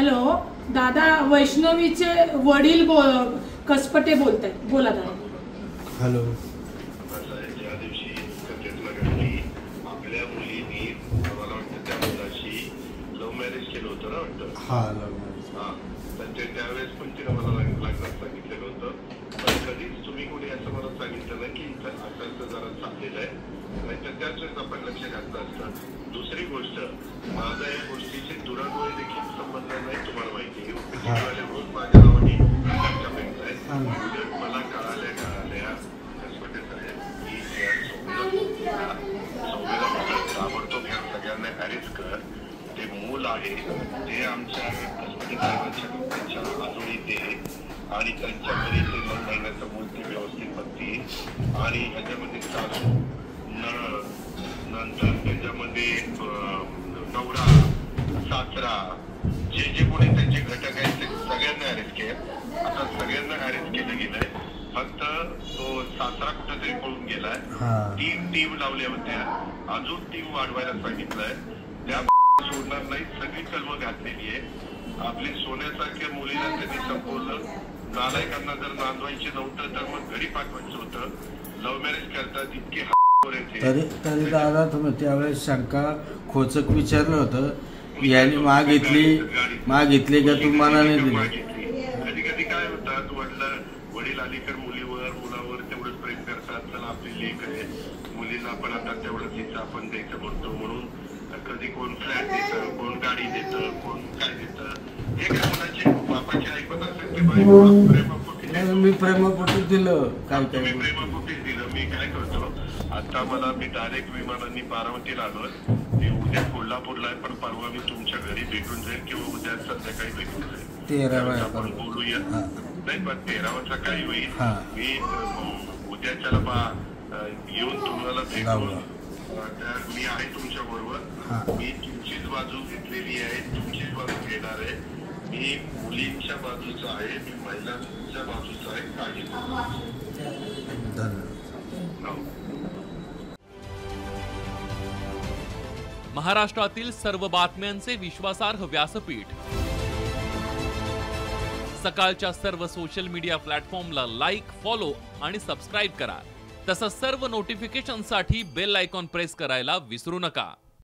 Hello दादा, वैष्णवीचे वडील कसपटे बोलतायत, बोला दादा. हॅलो. ज्या दिवशी कथेतला घडली आपल्या मुलीने मला वाटतं त्या मुलाशी लव्ह मॅरेज केलं होतं ना वाटतं. हा, लव्ह मॅरेज. हा, तर त्यावेळेस पण तिने मला लग्नात सांगितलेलं होतं. पण कधीच तुम्ही कोणी असं मला सांगितलं नाही की इथं असं जरा चाललेलं आहे, नाहीतर त्याच वेळेस आपण लक्ष घातलं असतं. दुसरी गोष्ट, माझा या गोष्टीशी दुराडोळे देखील संबंध नाही, तुम्हाला माहिती आहे. रोज माझ्या नावाने चर्चा भेटत आहे. मला कळाल्या कसपटे साहेब की ताबडतोब ह्या सगळ्यांना अरेस्ट कर. ते मूल आहे ते आमच्या कसपटे साहेबांच्या अजूनही ते आणि त्यांच्या घरी ते 9 महिन्याचं मूल ते व्यवस्थित बघतील आणि ह्याच्यामध्ये सासू नंतर त्याच्यामध्ये नवरा सासरा जे जे कोणी त्यांचे घटक आहेत ते सगळ्यांना अरेस्ट केलं. आता सगळ्यांना अरेस्ट केलं गेलंय. फक्त तो सासरा कुठेतरी पळून गेलाय. 3 टीम लावल्या होत्या, अजून टीम वाढवायला सांगितलंय. त्या सोडणार नाही, सगळी कलम घातलेली आहे. आपली सोन्यासारख्या मुलीला त्यांनी संपवलं. नालायकांना जर नांदवायचे नव्हतं तर मग घरी पाठवायचं होतं. लव्ह मॅरेज करतात इतके तरी दादा तुम्ही त्यावेळेस शंका खोचक विचारलं होतं, यांनी मागितली का तुम्हाला नाही दिली? कधी कधी काय होतात, वडील अलीकडे मुलावर तेवढंच प्रेम करतात. चला आपली लेख आहे, मुलीला पण आता तेवढंच हिस्सा आपण द्यायचं म्हणतो. म्हणून कधी कोण फ्लॅट देतं, कोण गाडी देतं, कोण काय देतं. हे काय मुलाची बापाची ऐकत असेल की मी प्रेमापोटी दिलं. काय तुम्ही प्रेमापोटीच दिलं. मी काय करतो आता, मला मी डायरेक्ट विमानांनी बारामतीला आलोय. मी उद्या कोल्हापूरला आहे, पण परवा मी तुमच्या घरी भेटून जाईल किंवा उद्या संध्याकाळी भेटून जाईल. 13 आपण बोलूया. नाही पण 13 सकाळी होईल. मी उद्याच्याला येऊन तुम्हाला भेटून मी आहे तुमच्या बरोबर. मी तुमचीच बाजू घेतलेली आहे, तुमचीच बाजू घेणार आहे. मी मुलींच्या बाजूचा आहे, मी महिलांच्या बाजूचा आहे. काळजी महाराष्ट्रातील सर्व बातम्यांचे विश्वासार्ह व्यासपीठ. सकाळच्या सर्व सोशल मीडिया प्लॅटफॉर्मला लाईक, फॉलो आणि सबस्क्राईब करा. तसंच सर्व नोटिफिकेशनसाठी बेल आयकॉन प्रेस करायला विसरू नका.